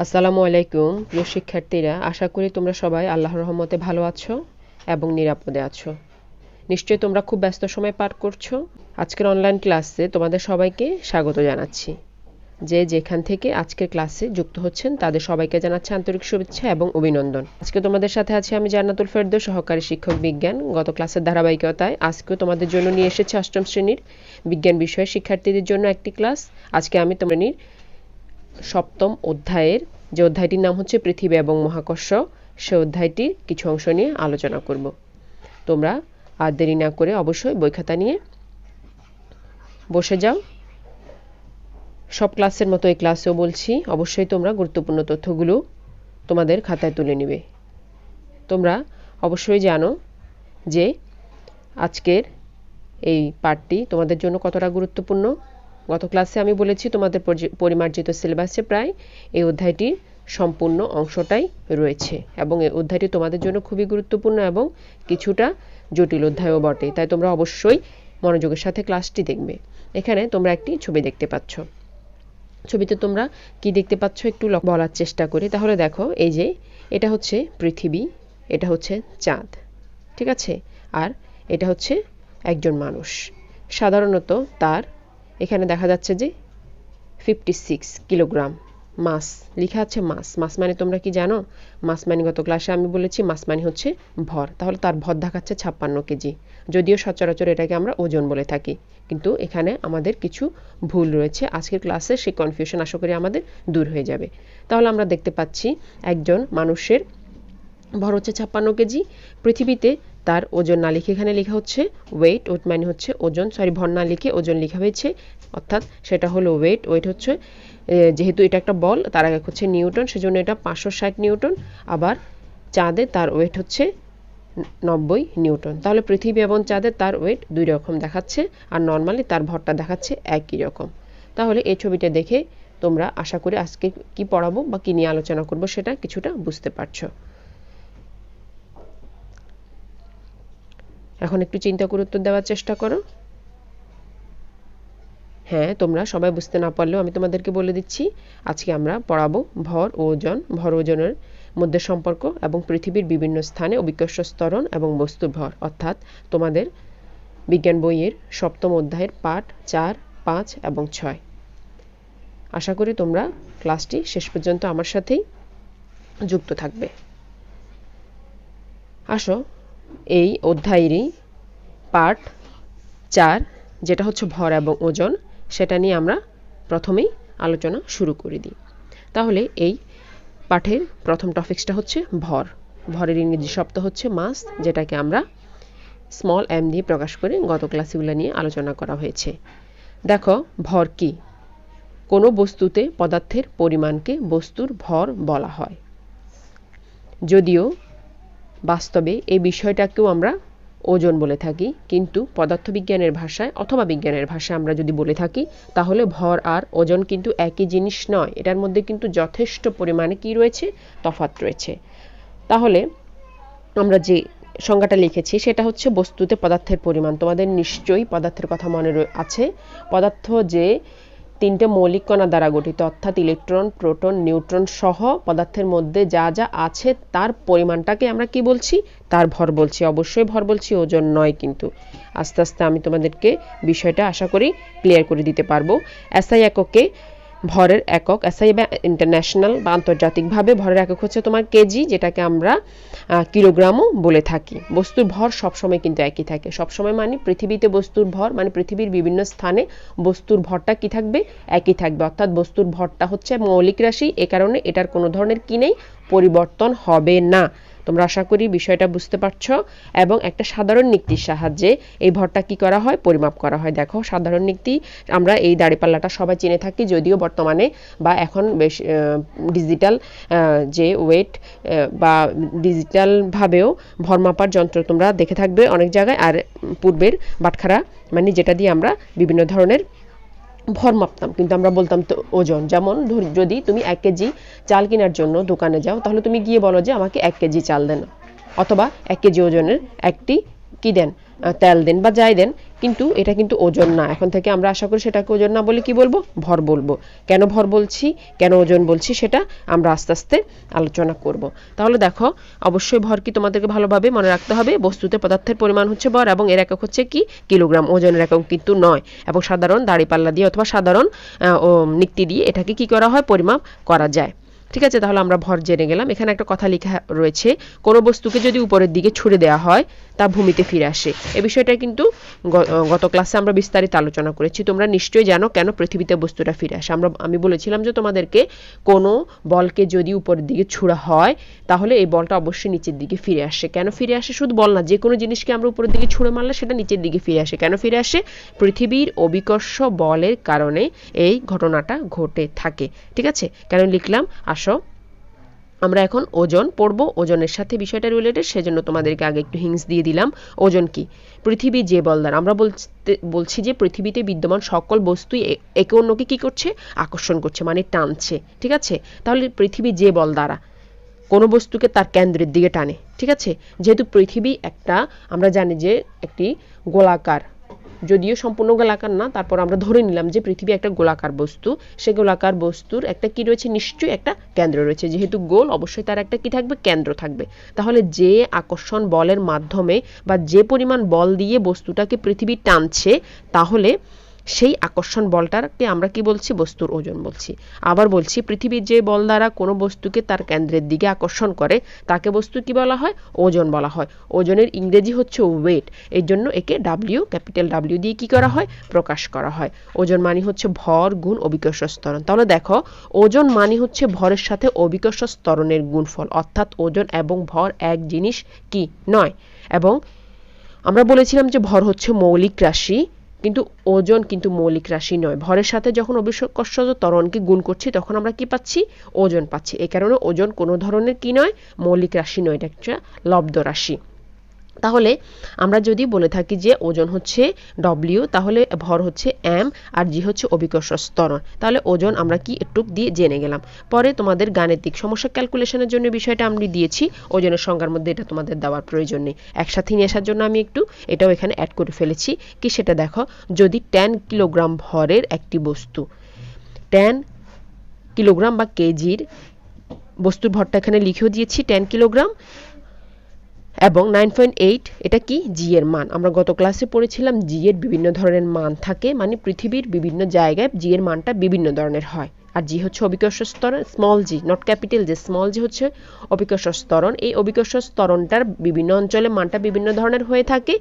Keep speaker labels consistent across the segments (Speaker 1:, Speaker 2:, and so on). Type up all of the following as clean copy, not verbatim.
Speaker 1: আসসালামু আলাইকুম প্রিয় শিক্ষার্থীরা, আশা করি তোমরা সবাই আল্লাহর রহমতে ভালো আছো এবং নিরাপদে আছো। নিশ্চয়ই তোমরা খুব ব্যস্ত সময় পার করছো। আজকের অনলাইন ক্লাসে তোমাদের সবাইকে স্বাগত জানাচ্ছি। যে যেখান থেকে আজকের ক্লাসে যুক্ত হচ্ছেন তাদের সবাইকে জানাচ্ছি আন্তরিক শুভেচ্ছা এবং অভিনন্দন। আজকে তোমাদের সাথে আছি আমি জান্নাতুল ফেরদৌস, সহকারী শিক্ষক বিজ্ঞান। গত ক্লাসের ধারাবাহিকতায় আজকেও তোমাদের জন্য নিয়ে এসেছি অষ্টম শ্রেণীর বিজ্ঞান বিষয়ের শিক্ষার্থীদের জন্য একটি ক্লাস। আজকে আমি তোমাদের সপ্তম অধ্যায়ের যে অধ্যায়টির নাম হচ্ছে পৃথিবী এবং মহাকর্ষ, সে অধ্যায়টির কিছু অংশ নিয়ে আলোচনা করব। তোমরা আর দেরি না করে অবশ্যই বই খাতা নিয়ে বসে যাও। সব ক্লাসের মতো এই ক্লাসেও বলছি, অবশ্যই তোমরা গুরুত্বপূর্ণ তথ্যগুলো তোমাদের খাতায় তুলে নিবে। তোমরা অবশ্যই জানো যে আজকের এই পাঠটি তোমাদের জন্য কতটা গুরুত্বপূর্ণ। গত ক্লাসে আমি বলেছি তোমাদের পরিমার্জিত সিলেবাসে প্রায় এই অধ্যায়টির সম্পূর্ণ অংশটাই রয়েছে এবং এই অধ্যায়টি তোমাদের জন্য খুবই গুরুত্বপূর্ণ এবং কিছুটা জটিল অধ্যায়ও বটে। তাই তোমরা অবশ্যই মনোযোগের সাথে ক্লাসটি দেখবে। এখানে তোমরা একটি ছবি দেখতে পাচ্ছ। ছবিতে তোমরা কি দেখতে পাচ্ছ একটু বলার চেষ্টা করি। তাহলে দেখো, এই যে এটা হচ্ছে পৃথিবী, এটা হচ্ছে চাঁদ, ঠিক আছে? আর এটা হচ্ছে একজন মানুষ। সাধারণত তার এখানে দেখা যাচ্ছে যে 56 কিলোগ্রাম মাস লেখা আছে। মাস মানে তোমরা কি জানো? মাস মানে গত ক্লাসে আমি বলেছি মাস মানে হচ্ছে ভর। তাহলে তার ভর দেখাচ্ছে 56 কেজি। যদিও সচরাচর এটাকে আমরা ওজন বলে থাকি, কিন্তু এখানে আমাদের কিছু ভুল রয়েছে। আজকের ক্লাসে সেই কনফিউশন আশা করি আমাদের দূর হয়ে যাবে। তাহলে আমরা দেখতে পাচ্ছি একজন মানুষের ভর হচ্ছে 56 কেজি। পৃথিবীতে তার ওজন না লিখে এখানে লেখা হচ্ছে ওয়েট। ওয়েট মানে হচ্ছে ওজন, ভর না লিখে ওজন লেখা হয়েছে, অর্থাৎ সেটা হলো ওয়েট। ওয়েট হচ্ছে, যেহেতু এটা একটা বল, তার আগে হচ্ছে নিউটন, সেজন্য এটা 560 নিউটন। আবার চাঁদে তার ওয়েট হচ্ছে 90 নিউটন। তাহলে পৃথিবী এবং চাঁদে তার ওয়েট দুই রকম দেখাচ্ছে, আর নর্মালি তার ভরটা দেখাচ্ছে একই রকম। তাহলে এই ছবিটা দেখে তোমরা আশা করি আজকে কি পড়াবো বা কি নিয়ে আলোচনা করব সেটা কিছুটা বুঝতে পারছো। এখন একটু চিন্তা করে উত্তর দেওয়ার চেষ্টা করো। হ্যাঁ, তোমরা সবাই বুঝতে না পারলেও আমি তোমাদেরকে বলে দিচ্ছি। আজকে আমরা পড়াবো ভর ও ওজন, ভর ওজনের মধ্যে সম্পর্ক এবং পৃথিবীর বিভিন্ন স্থানে অভিকর্ষ ত্বরণ এবং বস্তুর ভর, অর্থাৎ তোমাদের বিজ্ঞান বইয়ের সপ্তম অধ্যায়ের পাঠ 4, 5 এবং 6। আশা করি তোমরা ক্লাসটি শেষ পর্যন্ত আমার সাথেই যুক্ত থাকবে। আসো, এই অধ্যায়েরই পার্ট 4, যেটা হচ্ছে ভর এবং ওজন, সেটা নিয়ে আমরা প্রথমেই আলোচনা শুরু করে দিই। তাহলে এই পাঠের প্রথম টপিকসটা হচ্ছে ভর। ভরের ইংরেজি শব্দ হচ্ছে মাস, যেটাকে আমরা স্মল এম দিয়ে প্রকাশ করে গত ক্লাসগুলো নিয়ে আলোচনা করা হয়েছে। দেখো, ভর কি? কোনো বস্তুতে পদার্থের পরিমাণকে বস্তুর ভর বলা হয়। যদিও বাস্তবে এই বিষয়টাকেও আমরা ওজন বলে থাকি, কিন্তু পদার্থবিজ্ঞানের ভাষায় অথবা বিজ্ঞানের ভাষায় আমরা যদি বলে থাকি, তাহলে ভর আর ওজন কিন্তু একই জিনিস নয়। এটার মধ্যে কিন্তু যথেষ্ট পরিমাণে কি রয়েছে? তফাৎ রয়েছে। তাহলে আমরা যে সংজ্ঞাটা লিখেছি সেটা হচ্ছে বস্তুতে পদার্থের পরিমাণ। তোমাদের নিশ্চয়ই পদার্থের কথা মনে আছে। পদার্থ যে 3টে মৌলিক কণা দ্বারা গঠিত, অর্থাৎ ইলেকট্রন, প্রোটন, নিউট্রন সহ পদার্থের মধ্যে যা যা আছে তার পরিমাণটাকে আমরা কি বলছি? তার ভর বলছি। অবশ্যই ভর বলছি, ওজন নয়। কিন্তু আস্তে আস্তে আমি তোমাদেরকে বিষয়টা আশা করি ক্লিয়ার করে দিতে পারবো। এসআই এককে ভরের একক, এসআই বা ইন্টারন্যাশনাল বা আন্তর্জাতিকভাবে ভরের একক হচ্ছে তোমার কেজি, যেটাকে আমরা কিলোগ্রামও বলে থাকি। বস্তুর ভর সবসময় কিন্তু একই থাকে। সবসময় মানে পৃথিবীতে বস্তুর ভর মানে পৃথিবীর বিভিন্ন স্থানে বস্তুর ভরটা কি থাকবে? একই থাকবে। অর্থাৎ বস্তুর ভরটা হচ্ছে মৌলিক রাশি, এ কারণে এটার কোনো ধরনের কি নেই, পরিবর্তন হবে না। তোমরা আশা করি বিষয়টা বুঝতে পারছো। এবং একটা সাধারণ নীতির সাহায্যে এই ভরটা কি করা হয়? পরিমাপ করা হয়। দেখো, সাধারণ নীতি আমরা এই দাঁড়িপাল্লাটা সবাই চিনে থাকি, যদিও বর্তমানে বা এখন বেশ ডিজিটাল যে ওয়েট বা ডিজিটালভাবেও ভর মাপার যন্ত্র তোমরা দেখে থাকবে অনেক জায়গায়। আর পূর্বের বাটখারা মানে যেটা দিয়ে আমরা বিভিন্ন ধরনের ভর মাপতাম, কিন্তু আমরা বলতাম তো ওজন। যেমন যদি তুমি 1 কেজি চাল কেনার জন্য দোকানে যাও, তাহলে তুমি গিয়ে বলো যে আমাকে 1 কেজি চাল দেন, অথবা 1 কেজি ওজনের একটি কি দেন, তেল দেন বা যাই দেন, কিন্তু এটা কিন্তু ওজন না। এখন থেকে আমরা আশা করি সেটাকে ওজন না বলে কি বলবো, ভর বলবো। কেন ভর বলছি, কেন ওজন বলছি, সেটা আমরা আস্তে আস্তে আলোচনা করব। তাহলে দেখো, অবশ্যই ভর কি তোমাদেরকে ভালোভাবে মনে রাখতে হবে। বস্তুতে পদার্থের পরিমাণ হচ্ছে ভর এবং এর একক হচ্ছে কি, কিলোগ্রাম। ওজনের একক কিন্তু নয়। এবং সাধারণ দাঁড়িপাল্লা দিয়ে অথবা সাধারণ নিক্তি দিয়ে এটাকে কি করা হয়, পরিমাপ করা যায়। ঠিক আছে, তাহলে আমরা ভর জেনে গেলাম। এখানে একটা কথা লেখা রয়েছে, কোনো বস্তুকে যদি উপরের দিকে ছুড়ে দেওয়া হয় তা ভূমিতে ফিরে আসে। এই বিষয়টা কিন্তু গত ক্লাসে আমরা বিস্তারিত আলোচনা করেছি। তোমরা নিশ্চয়ই জানো কেন পৃথিবীতে বস্তুটা ফিরে আসে। আমি বলেছিলাম যে তোমাদেরকে কোনো বলকে যদি উপরের দিকে ছুড়া হয় তাহলে এই বলটা অবশ্যই নিচের দিকে ফিরে আসে। কেন ফিরে আসে, শুধু বল না, যে কোনো জিনিসকে আমরা উপরের দিকে ছুড়ে মারলে সেটা নিচের দিকে ফিরে আসে। কেন ফিরে আসে, পৃথিবীর অভিকর্ষ বলের কারণে এই ঘটনাটা ঘটে থাকে। ঠিক আছে, কেন লিখলাম, আসো আমরা এখন ওজন পড়ব। ওজনের সাথে বিষয়টা রিলেটেড, সেজন্য তোমাদেরকে আগে একটু হিংস দিয়ে দিলাম। ওজন কি, পৃথিবী যে বল দ্বারা, আমরা বলছি যে পৃথিবীতে বিদ্যমান সকল বস্তুই একে অন্যকে কি করছে, আকর্ষণ করছে, মানে টানছে। ঠিক আছে, তাহলে পৃথিবী যে বল দ্বারা কোনো বস্তুকে তার কেন্দ্রের দিকে টানে। ঠিক আছে, যেহেতু পৃথিবী একটা, আমরা জানি যে একটি গোলাকার, যদিও সম্পূর্ণ গোলাকার না, তারপর আমরা ধরে নিলাম যে পৃথিবী একটা গোলাকার বস্তু। সে গোলাকার বস্তুর একটা কি রয়েছে, নিশ্চয়ই একটা কেন্দ্র রয়েছে। যেহেতু গোল, অবশ্যই তার একটা কি থাকবে, কেন্দ্র থাকবে। তাহলে যে আকর্ষণ বলের মাধ্যমে বা যে পরিমাণ বল দিয়ে বস্তুটাকে পৃথিবী টানছে, তাহলে সেই আকর্ষণ বলটাকে আমরা কি বলছি, বস্তুর ওজন বলছি। আবার বলছি, পৃথিবীর যে বল দ্বারা কোনো বস্তুকে তার কেন্দ্রের দিকে আকর্ষণ করে তাকে বস্তু কি বলা হয়, ওজন বলা হয়। ওজনের ইংরেজি হচ্ছে ওয়েট। এর জন্য একে ডাব্লিউ, ক্যাপিটাল ডাব্লিউ দিয়ে কি করা হয়, প্রকাশ করা হয়। ওজন মানে হচ্ছে ভর গুণ অভিকর্ষ ত্বরণ। তাহলে দেখো, ওজন মানে হচ্ছে ভরের সাথে অভিকর্ষ ত্বরণের গুণফল, অর্থাৎ ওজন এবং ভর এক জিনিস কি নয়। এবং আমরা বলেছিলাম যে ভর হচ্ছে মৌলিক রাশি, কিন্তু ওজন কিন্তু মৌলিক রাশি নয়। ভরের সাথে যখন অভিকর্ষ ত্বরণকে গুণ করছি তখন আমরা কি পাচ্ছি, ওজন পাচ্ছি। এই কারণে ওজন কোনো ধরনের কি নয়, মৌলিক রাশি নয়, এটা একটা লব্ধ রাশি। তাহলে আমরা যদি বলে থাকি যে ওজন হচ্ছে ডব্লিউ, তাহলে ভর হচ্ছে এম, আর জি হচ্ছে অভিকর্ষ ত্বরণ। তাহলে ওজন আমরা কি একটু দিয়ে জেনে গেলাম। পরে তোমাদের গাণিতিক সমস্যা ক্যালকুলেশনের জন্য বিষয়টা আমি দিয়েছি, ওজনের সংজ্ঞার মধ্যে এটা তোমাদের দেওয়ার প্রয়োজন নেই। একসাথে নিয়ে আসার জন্য আমি একটু এটাও এখানে অ্যাড করে ফেলেছি। কি সেটা দেখো, যদি 10 কিলোগ্রাম ভরের একটি বস্তু, 10 কিলোগ্রাম বা কেজির বস্তুর ভরটা এখানে লিখেও দিয়েছি 10 কিলোগ্রাম, এবং 9.8 এটা কি, জি এর মান। আমরা গত ক্লাসে পড়েছিলাম জি এর বিভিন্ন ধরনের মান থাকে, মানে পৃথিবীর বিভিন্ন জায়গায় জি এর মানটা বিভিন্ন ধরনের হয়। আর জি হচ্ছে অভিকর্ষ ত্বরণ, small G, not capital G, small জি হচ্ছে অভিকর্ষ ত্বরণ। এই অভিকর্ষ ত্বরণটার বিভিন্ন অঞ্চলে মানটা বিভিন্ন ধরনের হয়ে থাকে,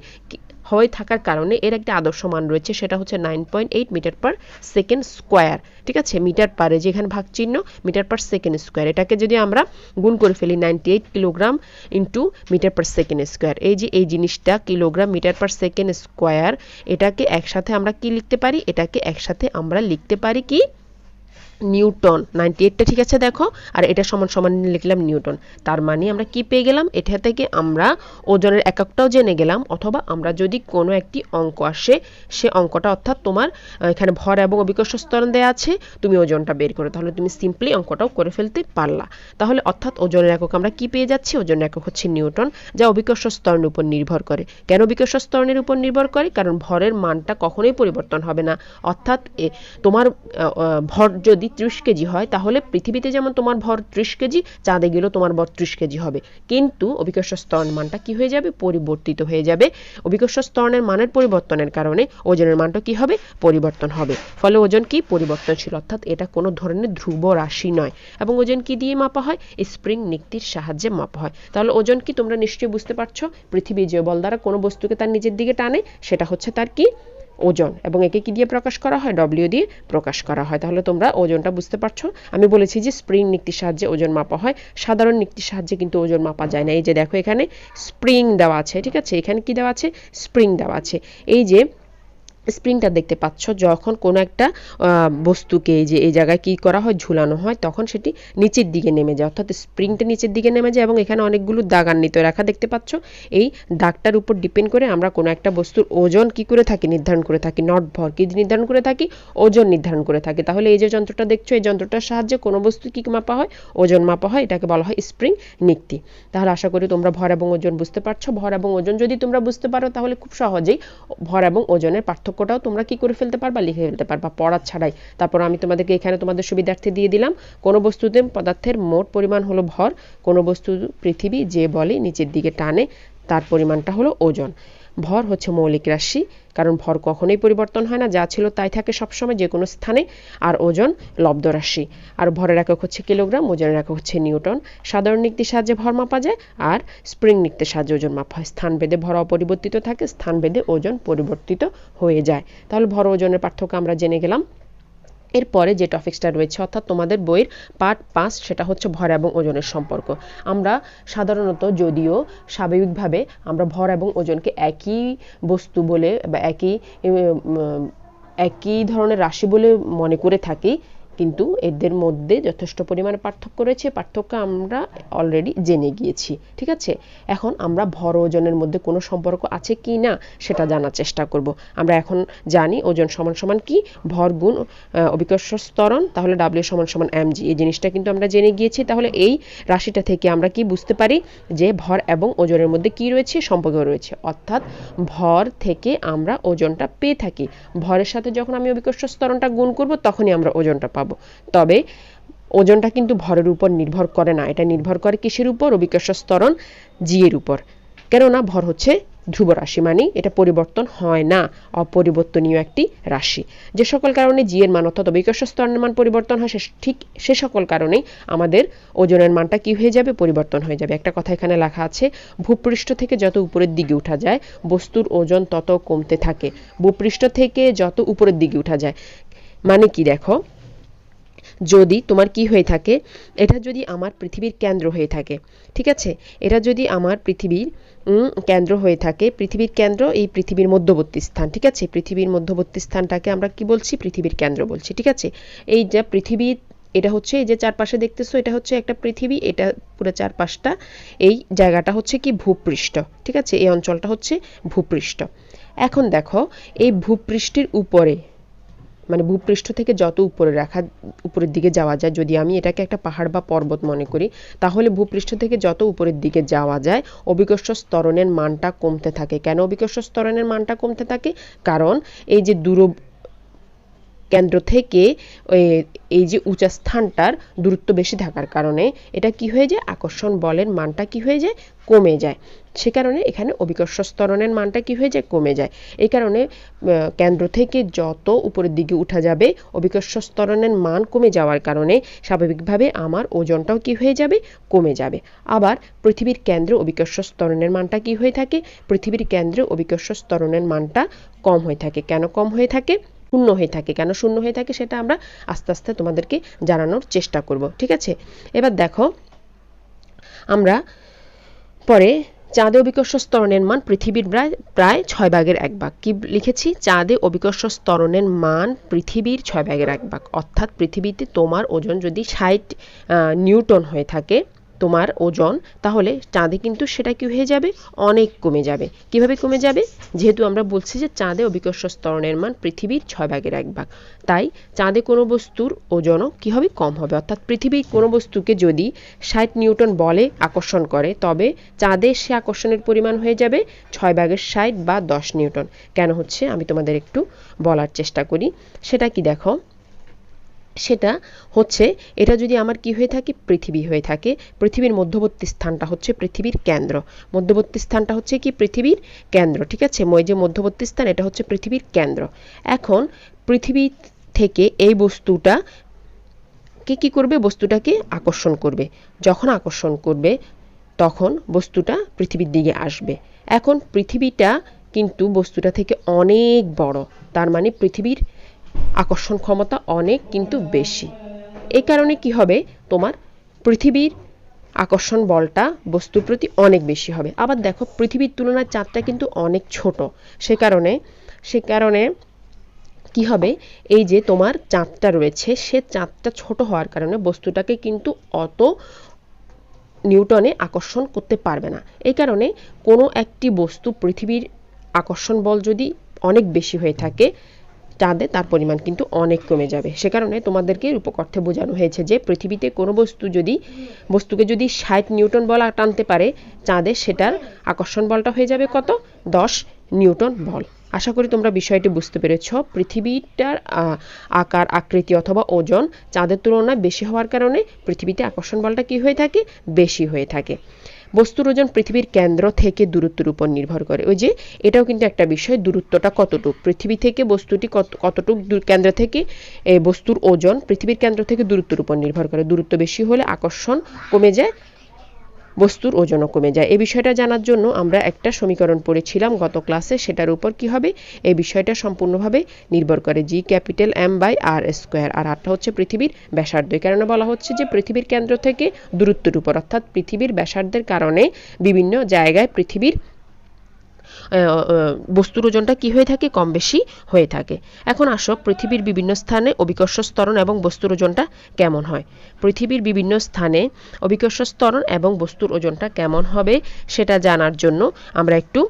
Speaker 1: হয়ে থাকার কারণে এর একটা আদর্শ মান রয়েছে, সেটা হচ্ছে 9.8 মিটার পার সেকেন্ড স্কোয়ার। ঠিক আছে, মিটার পারে যেখানে ভাগ চিহ্ন, মিটার পার সেকেন্ড স্কোয়ার, এটাকে যদি আমরা গুণ করে ফেলি 98 kilogram into metre per second square, এই যে এই জিনিসটা kilogram metre per second square, এটাকে একসাথে আমরা কি লিখতে পারি, এটাকে একসাথে আমরা লিখতে পারি কি, নিউটন। 98টা ঠিক আছে দেখো, আর এটা সমান সমান লিখলাম নিউটন। তার মানে আমরা কি পেয়ে গেলাম, এটা থেকে আমরা ওজনের এককটাও জেনে গেলাম। অথবা আমরা যদি কোনো একটি অঙ্ক আসে, সে অঙ্কটা অর্থাৎ তোমার এখানে ভর এবং অভিকর্ষ ত্বরণ দেওয়া আছে, তুমি ওজনটা বের করো, তাহলে তুমি সিম্পলি অঙ্কটাও করে ফেলতে পারলা। তাহলে অর্থাৎ ওজনের একক আমরা কি পেয়ে যাচ্ছি, ওজনের একক হচ্ছে নিউটন, যা অভিকর্ষ ত্বরণের উপর নির্ভর করে। কেন অভিকর্ষ ত্বরণের উপর নির্ভর করে, কারণ ভরের মানটা কখনোই পরিবর্তন হবে না। অর্থাৎ তোমার ভর যদি 30 কেজি হয়, তাহলে পৃথিবীতে যেমন তোমার ভর 30 কেজি, চাঁদে গেলেও তোমার ভর 30 কেজি হবে। কিন্তু অভিকর্ষ ত্বরণ মানটা কি হয়ে যাবে, পরিবর্তিত হয়ে যাবে। অভিকর্ষ ত্বরণের মানের পরিবর্তনের কারণে ওজনের মানটা কি হবে, পরিবর্তন হবে। ফলে ওজন কি, পরিবর্তনশীল, অর্থাৎ এটা কোনো ধরনের ধ্রুব রাশি নয়। এবং ওজন কি দিয়ে মাপা হয়, স্প্রিং নিক্তির সাহায্যে মাপা হয়। তাহলে ওজন কি, তোমরা নিশ্চয়ই বুঝতে পারছো, পৃথিবী যে বল দ্বারা কোনো বস্তুকে তার নিজের দিকে টানে, সেটা হচ্ছে তার কি, ওজন। এবং একে কি দিয়ে প্রকাশ করা হয়, ডব্লিউ দিয়ে প্রকাশ করা হয়। তাহলে তোমরা ওজনটা বুঝতে পারছো। আমি বলেছি যে স্প্রিং নিক্তির সাহায্যে ওজন মাপা হয়, সাধারণ নিক্তির সাহায্যে কিন্তু ওজন মাপা যায় না। এই যে দেখো এখানে স্প্রিং দেওয়া আছে, ঠিক আছে, এখানে কি দেওয়া আছে, স্প্রিং দেওয়া আছে। এই যে স্প্রিংটা দেখতে পাচ্ছ, যখন কোনো একটা বস্তুকে এই যে এই জায়গায় কি করা হয়, ঝুলানো হয়, তখন সেটি নিচের দিকে নেমে যায়, অর্থাৎ স্প্রিংটা নিচের দিকে নেমে যায়। এবং এখানে অনেকগুলো দাগান্বিত রেখা দেখতে পাচ্ছ। এই দাগটার উপর ডিপেন্ড করে আমরা কোনো একটা বস্তুর ওজন কি করে থাকি, নির্ধারণ করে থাকি। নট ভর, কি নির্ধারণ করে থাকি, ওজন নির্ধারণ করে থাকি। তাহলে এই যে যন্ত্রটা দেখছো, এই যন্ত্রটার সাহায্যে কোনো বস্তু কি মাপা হয়, ওজন মাপা হয়, এটাকে বলা হয় স্প্রিং নিক্তি। তাহলে আশা করি তোমরা ভর এবং ওজন বুঝতে পারছো। ভর এবং ওজন যদি তোমরা বুঝতে পারো, তাহলে খুব সহজেই ভর এবং ওজনের পার্থক্যটাও তোমরা কি করে ফেলতে পারবা, লিখে ফেলতে পারবা পড়া ছাড়াই। তারপর আমি তোমাদেরকে এখানে তোমাদের সুবিধার্থে দিয়ে দিলাম, কোনো বস্তুতে পদার্থের মোট পরিমাণ হলো ভর, কোনো বস্তু পৃথিবী যে বলে নিচের দিকে টানে তার পরিমাণটা হলো ওজন। ভর হচ্ছে মৌলিক রাশি, কারণ ভর কখনোই পরিবর্তন হয় না, যা ছিল তাই থাকে সবসময় যে কোনো স্থানে। আর ওজন লব্ধ রাশি। আর ভরের একক হচ্ছে কিলোগ্রাম, ওজনের একক হচ্ছে নিউটন। সাধারণ নিক্তির সাহায্যে ভর মাপা যায়, আর স্প্রিং নিক্তির সাহায্যে ওজন মাপা হয়। স্থানভেদে ভর অপরিবর্তিত থাকে, স্থানভেদে ওজন পরিবর্তিত হয়ে যায়। তাহলে ভর ওজনের পার্থক্য আমরা জেনে গেলাম। এরপরে যে টপিকসটা রয়েছে, অর্থাৎ তোমাদের বইয়ের পার্ট 5, সেটা হচ্ছে ভর এবং ওজনের সম্পর্ক। আমরা সাধারণত, যদিও স্বাভাবিকভাবে আমরা ভর এবং ওজনকে একই বস্তু বলে বা একই ধরনের রাশি বলে মনে করে থাকি, কিন্তু এদের মধ্যে যথেষ্ট পরিমাণে পার্থক্য রয়েছে। পার্থক্য আমরা অলরেডি জেনে গিয়েছি, ঠিক আছে। এখন আমরা ভর ওজনের মধ্যে কোনো সম্পর্ক আছে কি না সেটা জানার চেষ্টা করব। আমরা এখন জানি ওজন সমান সমান কি, ভর গুণ অভিকর্ষ ত্বরণ, তাহলে W সমান সমান mg। এই জিনিসটা কিন্তু আমরা জেনে গিয়েছি। তাহলে এই রাশিটা থেকে আমরা কি বুঝতে পারি যে ভর এবং ওজনের মধ্যে কি রয়েছে, সম্পর্ক রয়েছে। অর্থাৎ ভর থেকে আমরা ওজনটা পেয়ে থাকি। ভরের সাথে যখন আমি অভিকর্ষ ত্বরণটা গুণ করব, তখনই আমরা ওজনটা পাবো। তবে ওজনটা কিন্তু ভরের উপর নির্ভর করে না, এটা নির্ভর করে কিসের উপর, অভিকর্ষ ত্বরণ g এর উপর। কেননা ভর হচ্ছে ধ্রুব রাশি, মানে এটা পরিবর্তন হয় না, অপরিবর্তনীয় একটি রাশি। যে সকল কারণে g এর মান অর্থাৎ অভিকর্ষ ত্বরণের মান পরিবর্তন হয়, ঠিক সে সকল কারণেই আমাদের ওজনের মানটা কি হয়ে যাবে, পরিবর্তন হয়ে যাবে। একটা কথা এখানে লেখা আছে, ভূপৃষ্ঠ থেকে যত উপরের দিকে উঠা যায় বস্তুর ওজন তত কমতে থাকে। ভূপৃষ্ঠ থেকে যত উপরের দিকে উঠা যায় মানে কি, দেখো, যদি তোমার কি হয়ে থাকে, এটা যদি আমার পৃথিবীর কেন্দ্র হয়ে থাকে, ঠিক আছে, এটা যদি আমার পৃথিবীর কেন্দ্র হয়ে থাকে, পৃথিবীর কেন্দ্র এই পৃথিবীর মধ্যবর্তী স্থান, ঠিক আছে, পৃথিবীর মধ্যবর্তী স্থানটাকে আমরা কি বলছি, পৃথিবীর কেন্দ্র বলছি, ঠিক আছে। এই যে পৃথিবী, এটা হচ্ছে এই যে চারপাশে দেখতেছো, এটা হচ্ছে একটা পৃথিবী, এটা পুরো চারপাশটা, এই জায়গাটা হচ্ছে কি ভূপৃষ্ঠ, ঠিক আছে, এই অঞ্চলটা হচ্ছে ভূপৃষ্ঠ। এখন দেখো, এই ভূপৃষ্ঠের উপরে, মানে ভূপৃষ্ঠ থেকে যত উপরের দিকে যাওয়া যায়, যদি আমি এটাকে একটা পাহাড় বা পর্বত মনে করি, তাহলে ভূপৃষ্ঠ থেকে যত উপরের দিকে যাওয়া যায় অভিকর্ষ ত্বরণের মানটা কমতে থাকে। কেন অভিকর্ষ ত্বরণের মানটা কমতে থাকে? কারণ এই যে কেন্দ্র থেকে এই যে উঁচা স্থানটার দূরত্ব বেশি থাকার কারণে এটা কি হয়ে যায়, আকর্ষণ বলের মানটা কি হয়ে যায়, কমে যায়। সে কারণে এখানে অভিকর্ষ ত্বরণের মানটা কি হয়ে যায়, কমে যায়। এই কারণে কেন্দ্র থেকে যত উপরের দিকে উঠা যাবে অভিকর্ষ ত্বরণের মান কমে যাওয়ার কারণে স্বাভাবিকভাবে আমার ওজনটাও কি হয়ে যাবে, কমে যাবে। আবার পৃথিবীর কেন্দ্রে অভিকর্ষ ত্বরণের মানটা কি হয়ে থাকে, পৃথিবীর কেন্দ্রে অভিকর্ষ ত্বরণের মানটা কম হয়ে থাকে। কেন কম হয়ে থাকে, শূন্য হয়ে থাকে। কেন শূন্য হয়ে থাকে সেটা আমরা আস্তে আস্তে তোমাদেরকে জানানোর চেষ্টা করব, ঠিক আছে। এবার দেখো, আমরা পরে চাঁদে অভিকর্ষ ত্বরণের মান পৃথিবীর প্রায় 6/1 কি লিখেছি, চাঁদে অভিকর্ষ ত্বরণের মান পৃথিবীর 6/1। অর্থাৎ পৃথিবীতে তোমার ওজন যদি 60 নিউটন হয়ে থাকে তোমার ওজন, তাহলে চাঁদে কিন্তু সেটা কি হয়ে যাবে, অনেক কমে যাবে। কিভাবে কমে যাবে, যেহেতু আমরা বলছি যে চাঁদে অভিকর্ষ ত্বরণের মান পৃথিবীর 6/1, তাই চাঁদে কোনো বস্তুর ওজনও কি হবে, কম হবে। অর্থাৎ পৃথিবীর কোনো বস্তুকে যদি 60 নিউটন বলে আকর্ষণ করে, তবে চাঁদে সে আকর্ষণের পরিমাণ হয়ে যাবে 6/60 বা 10 নিউটন। কেন হচ্ছে আমি তোমাদের একটু বলার চেষ্টা করি। সেটা কি, দেখো, সেটা হচ্ছে, এটা যদি আমার কি হয়ে থাকে, পৃথিবী হয়ে থাকে, পৃথিবীর মধ্যবর্তী স্থানটা হচ্ছে পৃথিবীর কেন্দ্র, মধ্যবর্তী স্থানটা হচ্ছে কি, পৃথিবীর কেন্দ্র, ঠিক আছে। এই যে মধ্যবর্তী স্থান, এটা হচ্ছে পৃথিবীর কেন্দ্র। এখন পৃথিবী থেকে এই বস্তুটা কি করবে, বস্তুটাকে আকর্ষণ করবে। যখন আকর্ষণ করবে তখন বস্তুটা পৃথিবীর দিকে আসবে। এখন পৃথিবীটা কিন্তু বস্তুটা থেকে অনেক বড়, তার মানে পৃথিবীর আকর্ষণ ক্ষমতা অনেক কিন্তু বেশি। এই কারণে কি হবে, তোমার পৃথিবীর আকর্ষণ বলটা বস্তুর প্রতি অনেক বেশি হবে। আবার দেখো, পৃথিবীর তুলনায় চাঁদটা কিন্তু অনেক ছোট, সে কারণে কি হবে, এই যে তোমার চাঁদটা রয়েছে সে চাঁদটা ছোট হওয়ার কারণে বস্তুটাকে কিন্তু অত নিউটনে আকর্ষণ করতে পারবে না। এই কারণে কোনো একটি বস্তু পৃথিবীর আকর্ষণ বল যদি অনেক বেশি হয়ে থাকে চাঁদে তার পরিমাণ কিন্তু অনেক কমে যাবে। সে কারণে তোমাদেরকে রূপক অর্থে বোঝানো হয়েছে যে পৃথিবীতে কোনো বস্তুকে যদি 60 নিউটন বল টানতে পারে চাঁদে সেটার আকর্ষণ বলটা হয়ে যাবে কত, 10 নিউটন বল। আশা করি তোমরা বিষয়টি বুঝতে পেরেছ। পৃথিবীটার আকার আকৃতি অথবা ওজন চাঁদের তুলনায় বেশি হওয়ার কারণে পৃথিবীতে আকর্ষণ বলটা কি হয়ে থাকে, বেশি হয়ে থাকে। বস্তুর ওজন পৃথিবীর কেন্দ্র থেকে দূরত্বের উপর নির্ভর করে। ওই যে এটাও কিন্তু একটা বিষয়, দূরত্বটা কতটুক, পৃথিবী থেকে বস্তুটি কতটুক কেন্দ্র থেকে বস্তুর ওজন পৃথিবীর কেন্দ্র থেকে দূরত্বের উপর নির্ভর করে। দূরত্ব বেশি হলে আকর্ষণ কমে যায়, বস্তুর ওজনও কমে যায়। এই বিষয়টা জানার জন্য আমরা একটা সমীকরণ পড়েছিলাম গত ক্লাসে, সেটার উপর কি হবে, এই বিষয়টা সম্পূর্ণভাবে নির্ভর করে G(m/r²) আর আরটা হচ্ছে পৃথিবীর ব্যাসার্ধ। এই কারণে বলা হচ্ছে যে পৃথিবীর কেন্দ্র থেকে দূরত্বের উপর, অর্থাৎ পৃথিবীর ব্যাসার্ধের কারণে বিভিন্ন জায়গায় পৃথিবীর বস্তুর ওজনটা কি হয়ে থাকে, কম বেশি হয়ে থাকে। এখন আসো পৃথিবীর বিভিন্ন স্থানে অভিকর্ষ ত্বরণ এবং বস্তুর ওজনটা কেমন হয়। পৃথিবীর বিভিন্ন স্থানে অভিকর্ষ ত্বরণ এবং বস্তুর ওজনটা কেমন হবে সেটা জানার জন্য আমরা একটু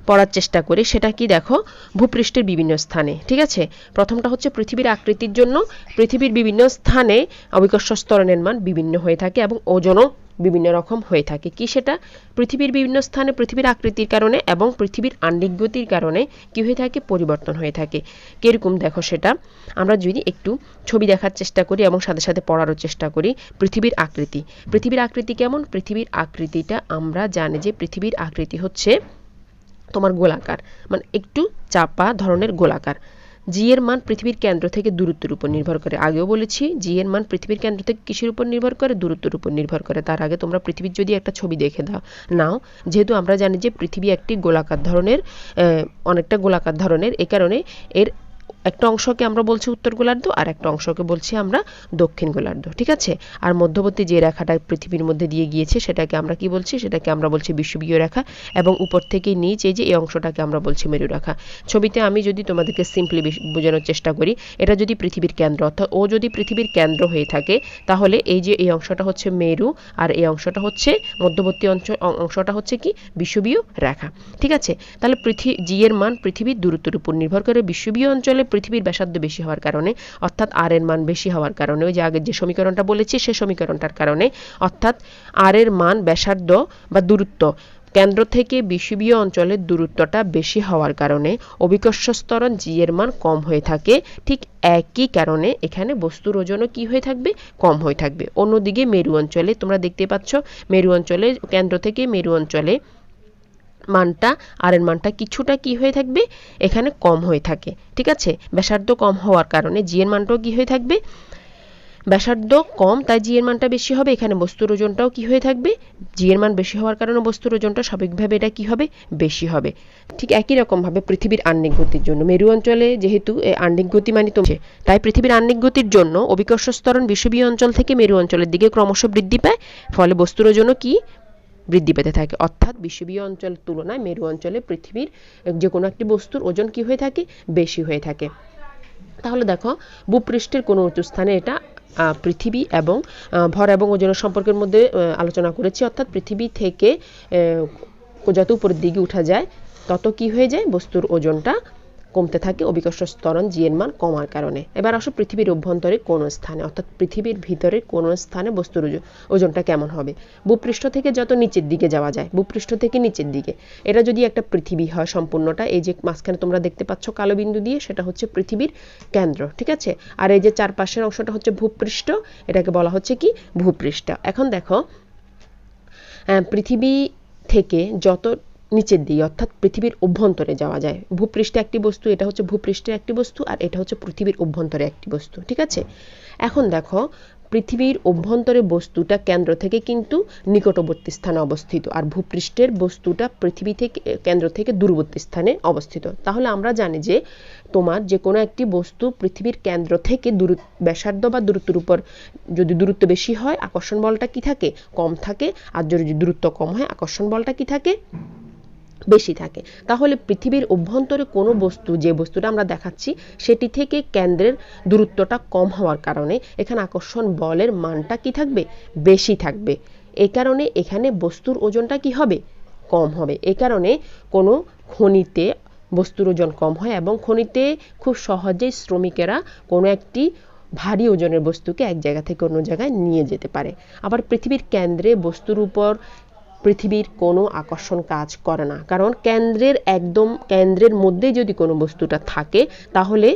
Speaker 1: পড়ার চেষ্টা করি। সেটা কি দেখো, ভূপৃষ্ঠের বিভিন্ন স্থানে, ঠিক আছে। প্রথমটা হচ্ছে পৃথিবীর আকৃতির জন্য পৃথিবীর বিভিন্ন স্থানে অভিকর্ষ ত্বরণের মান বিভিন্ন হয়ে থাকে এবং ওজনও বিভিন্ন রকম হয়ে থাকে। কি সেটা, পৃথিবীর বিভিন্ন স্থানে পৃথিবীর আকৃতির কারণে এবং পৃথিবীর আহ্নিক গতির কারণে কি হয়ে থাকে, পরিবর্তন হয়ে থাকে। কিরকম দেখো সেটা, আমরা যদি একটু ছবি দেখার চেষ্টা করি এবং সাথে সাথে পড়ারও চেষ্টা করি। পৃথিবীর আকৃতি কেমন, পৃথিবীর আকৃতিটা আমরা জানি যে পৃথিবীর আকৃতি হচ্ছে তোমার গোলাকার, মানে একটু চাপা ধরনের গোলাকার। জি এর মান পৃথিবীর কেন্দ্র থেকে দূরত্বের উপর নির্ভর করে। আগেও বলেছি জি এর মান পৃথিবীর কেন্দ্র থেকে কিসের উপর নির্ভর করে, দূরত্বের উপর নির্ভর করে। তার আগে তোমরা পৃথিবীর যদি একটা ছবি দেখে নাও, যেহেতু আমরা জানি যে পৃথিবী একটি গোলাকার ধরনের, অনেকটা গোলাকার ধরনের, এই কারণে এর একটা অংশকে আমরা বলছি উত্তর গোলার্ধ আর একটা অংশকে বলছি আমরা দক্ষিণ গোলার্ধ, ঠিক আছে। আর মধ্যবর্তী যে রেখাটা পৃথিবীর মধ্যে দিয়ে গিয়েছে সেটাকে আমরা কি বলছি, সেটাকে আমরা বলছি বিষুবীয় রেখা, এবং উপর থেকে নিচ এই যে এই অংশটাকে আমরা বলছি মেরু রেখা। ছবিতে আমি যদি তোমাদেরকে সিম্পলি বোঝানোর চেষ্টা করি, এটা যদি পৃথিবীর কেন্দ্র, অর্থাৎ ও যদি পৃথিবীর কেন্দ্র হয়ে থাকে তাহলে এই যে এই অংশটা হচ্ছে মেরু আর এই অংশটা হচ্ছে মধ্যবর্তী অংশটা হচ্ছে কি, বিষুবীয় রেখা, ঠিক আছে। তাহলে জি এর মান পৃথিবীর দূরত্বের উপর নির্ভর করে। বিষুবীয় অঞ্চলে পৃথিবীর ব্যাসার্ধ বেশি হওয়ার কারণে, অর্থাৎ আর এর মান বেশি হওয়ার কারণে, ওই যে আগের যে সমীকরণটা বলেছি সে সমীকরণটার কারণে, অর্থাৎ আর এর মান ব্যাসার্ধ বা দূরত্ব কেন্দ্র থেকে বিষুবীয় অঞ্চলের দূরত্বটা বেশি হওয়ার কারণে অভিকর্ষ ত্বরণ জি এর মান কম হয়ে থাকে। ঠিক একই কারণে এখানে বস্তুর ওজনও কি হয়ে থাকবে, কম হয়ে থাকবে। অন্যদিকে মেরু অঞ্চলে তোমরা দেখতে পাচ্ছ, মেরু অঞ্চলে কেন্দ্র থেকে মেরু অঞ্চলে মানটা, আর এর মানটা কিছুটা কি হয়ে থাকবে, এখানে কম হয়ে থাকে, ঠিক আছে। ব্যাসার্ধ কম হওয়ার কারণে জি এর মানটাও কি হয়ে থাকবে, ব্যাসার্ধ কম তাই জি এর মানটা বেশি হবে। এখানে বস্তুর ওজনটাও কি হয়ে থাকবে, জি এর মান বেশি হওয়ার কারণে বস্তুর ওজনটা স্বাভাবিকভাবে এটা কি হবে, বেশি হবে। ঠিক একই রকম ভাবে পৃথিবীর আহ্নিক গতির জন্য মেরু অঞ্চলে যেহেতু আহ্নিক গতি মানে তাই পৃথিবীর আহ্নিক গতির জন্য অভিকর্ষ ত্বরণ বিষুবীয় অঞ্চল থেকে মেরু অঞ্চলের দিকে ক্রমশ বৃদ্ধি পায়, ফলে বস্তুর ওজনও কি বৃদ্ধি পেতে থাকে। অর্থাৎ বিষুবীয় অঞ্চলের তুলনায় মেরু অঞ্চলে পৃথিবীর যে কোনো একটি বস্তুর ওজন কি হয়ে থাকে, বেশি হয়ে থাকে। তাহলে দেখো ভূপৃষ্ঠের কোনো উঁচু স্থানে এটা পৃথিবী এবং ভর এবং ওজনের সম্পর্কের মধ্যে আলোচনা করেছি। অর্থাৎ পৃথিবী থেকে যত উপরের দিকে উঠা যায় তত কি হয়ে যায়, বস্তুর ওজনটা কমতে থাকে অভিকর্ষ ত্বরণ জি এর মান কমার কারণে। এবার আসো পৃথিবীর অভ্যন্তরে কোন স্থানে, অর্থাৎ পৃথিবীর ভিতরে কোন স্থানে বস্তুর ওজনটা কেমন হবে। ভূপৃষ্ঠ থেকে যত নিচের দিকে যাওয়া যায়, ভূপৃষ্ঠ থেকে নিচের দিকে, এটা যদি একটা পৃথিবী হয় সম্পূর্ণটা, এই যে মাঝখানে তোমরা দেখতে পাচ্ছ কালো বিন্দু দিয়ে, সেটা হচ্ছে পৃথিবীর কেন্দ্র, ঠিক আছে। আর এই যে চারপাশের অংশটা হচ্ছে ভূপৃষ্ঠ, এটাকে বলা হচ্ছে কি, ভূপৃষ্ঠ। এখন দেখো পৃথিবী থেকে যত নিচের দিকে অর্থাৎ পৃথিবীর অভ্যন্তরে যাওয়া যায়, ভূপৃষ্ঠে একটি বস্তু, এটা হচ্ছে ভূপৃষ্ঠের একটি বস্তু আর এটা হচ্ছে পৃথিবীর অভ্যন্তরে একটি বস্তু, ঠিক আছে। এখন দেখো পৃথিবীর অভ্যন্তরে বস্তুটা কেন্দ্র থেকে কিন্তু নিকটবর্তী স্থানে অবস্থিত, আর ভূপৃষ্ঠের বস্তুটা পৃথিবী থেকে কেন্দ্র থেকে দূরবর্তী স্থানে অবস্থিত। তাহলে আমরা জানি যে তোমার যে কোনো একটি বস্তু পৃথিবীর কেন্দ্র থেকে ব্যাসার্ধ বা দূরত্বের উপর যদি দূরত্ব বেশি হয় আকর্ষণ বলটা কি থাকে, কম থাকে, আর যদি দূরত্ব কম হয় আকর্ষণ বলটা কি থাকে, বেশি থাকে। তাহলে পৃথিবীর অভ্যন্তরে কোনো বস্তু, যে বস্তুটা আমরা দেখাচ্ছি সেটি থেকে কেন্দ্রের দূরত্বটা কম হওয়ার কারণে এখানে আকর্ষণ বলের মানটা কি থাকবে, বেশি থাকবে। এই কারণে এখানে বস্তুর ওজনটা কি হবে, কম হবে। এই কারণে কোনো খনিতে বস্তুর ওজন কম হয় এবং খনিতে খুব সহজেই শ্রমিকেরা কোনো একটি ভারী ওজনের বস্তুকে এক জায়গা থেকে অন্য জায়গায় নিয়ে যেতে পারে। আবার পৃথিবীর কেন্দ্রে বস্তুর উপর পৃথিবীর কোনো আকর্ষণ কাজ করে না, কারণ একদম কেন্দ্রের মধ্যেই যদি কোনো বস্তুটা থাকে তাহলে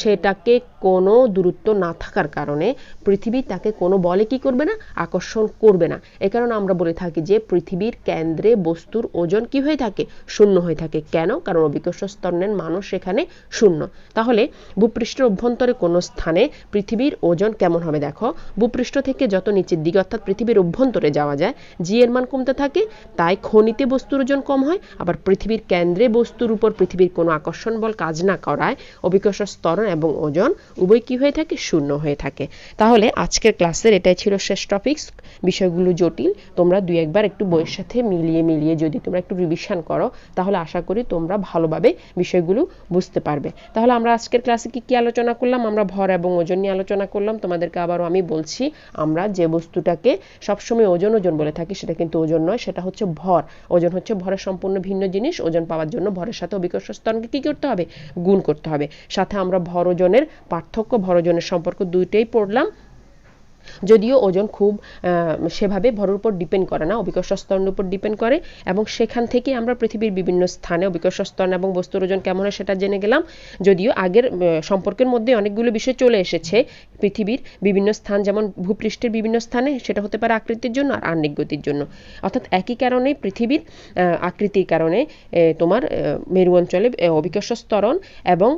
Speaker 1: সেটাকে কোনো দূরত্ব না থাকার কারণে পৃথিবী তাকে কোনো বলে কি করবে না, আকর্ষণ করবে না। এই কারণে আমরা বলে থাকি যে পৃথিবীর কেন্দ্রে বস্তুর ওজন কি হয়ে থাকে, শূন্য হয়ে থাকে। কেন? কারণ অভিকর্ষ স্তরের মানও সেখানে শূন্য। তাহলে ভূপৃষ্ঠের অভ্যন্তরে কোনো স্থানে পৃথিবীর ওজন কেমন হবে দেখো, ভূপৃষ্ঠ থেকে যত নিচের দিকে অর্থাৎ পৃথিবীর অভ্যন্তরে যাওয়া যায় জি এর মান কমতে থাকে, তাই খনিতে বস্তুর ওজন কম হয়। আবার পৃথিবীর কেন্দ্রে বস্তুর উপর পৃথিবীর কোনো আকর্ষণ বল কাজ না করায় অভিকর্ষ স্তরণ এবং ওজন উভয় কি হয়ে থাকে, শূন্য হয়ে থাকে। তাহলে আজকের ক্লাসের এটাই ছিল শেষ টপিকস। বিষয়গুলো জটিল, তোমরা দুই একবার একটু বইয়ের সাথে মিলিয়ে যদি তোমরা একটু রিভিশন করো তাহলে আশা করি তোমরা ভালোভাবে বিষয়গুলো বুঝতে পারবে। তাহলে আমরা আজকের ক্লাসে কি আলোচনা করলাম, আমরা ভর এবং ওজন নিয়ে আলোচনা করলাম। তোমাদেরকে আবারও আমি বলছি, আমরা যে বস্তুটাকে সবসময় ওজন বলে থাকি সেটা কিন্তু ওজন নয়, সেটা হচ্ছে ভর। ওজন হচ্ছে ভরের সম্পূর্ণ ভিন্ন জিনিস। ওজন পাওয়ার জন্য ভরের সাথে অভিকর্ষ স্তরণকে কি করতে হবে, গুণ করতে হবে। সাথে আমরা ভর ওজনের পার্থক্য, ভর ওজনের সম্পর্ক দুইটাই পড়লাম। যদিও ওজন খুব সেভাবে ভরের উপর ডিপেন্ড করে না, অভিকর্ষ স্তরণের উপর ডিপেন্ড করে, এবং সেখান থেকে আমরা পৃথিবীর বিভিন্ন স্থানে অভিকর্ষ স্তরণ এবং বস্তুর ওজন কেমন হয় সেটা জেনে গেলাম। যদিও আগের সম্পর্কের মধ্যে অনেকগুলো বিষয় চলে এসেছে। পৃথিবীর বিভিন্ন স্থান, যেমন ভূপৃষ্ঠের বিভিন্ন স্থানে সেটা হতে পারে আকৃতির জন্য আর আহ্নিক গতির জন্য, অর্থাৎ একই কারণে পৃথিবীর আকৃতির কারণে তোমার মেরু অঞ্চলে অভিকর্ষ স্তরণ এবং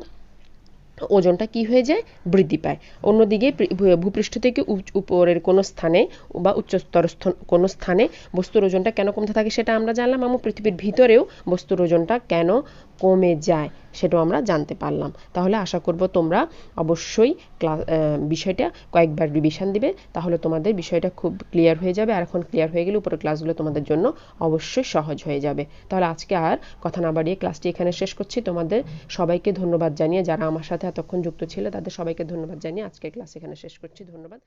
Speaker 1: ওজনটা কি হয়ে যায়, বৃদ্ধি পায়। অন্যদিকে ভূপৃষ্ঠ থেকে উপরের কোনো স্থানে বা উচ্চস্তর কোনো স্থানে বস্তুর ওজনটা কেন কমতে থাকে সেটা আমরা জানলাম, এবং পৃথিবীর ভিতরেও বস্তুর ওজনটা কেন কমে যায় সেটাও আমরা জানতে পারলাম। তাহলে আশা করব তোমরা অবশ্যই বিষয়টা কয়েকবার রিভিশন দিবে, তাহলে তোমাদের বিষয়টা খুব ক্লিয়ার হয়ে যাবে। আর এখন ক্লিয়ার হয়ে গেলে উপরের ক্লাসগুলো তোমাদের জন্য অবশ্যই সহজ হয়ে যাবে। তাহলে আজকে আর কথা না বাড়িয়ে ক্লাসটি এখানে শেষ করছি। তোমাদের সবাইকে ধন্যবাদ জানিয়ে, যারা আমার সাথে এতক্ষণ যুক্ত ছিল তাদের সবাইকে ধন্যবাদ জানিয়ে আজকের ক্লাস এখানে শেষ করছি। ধন্যবাদ।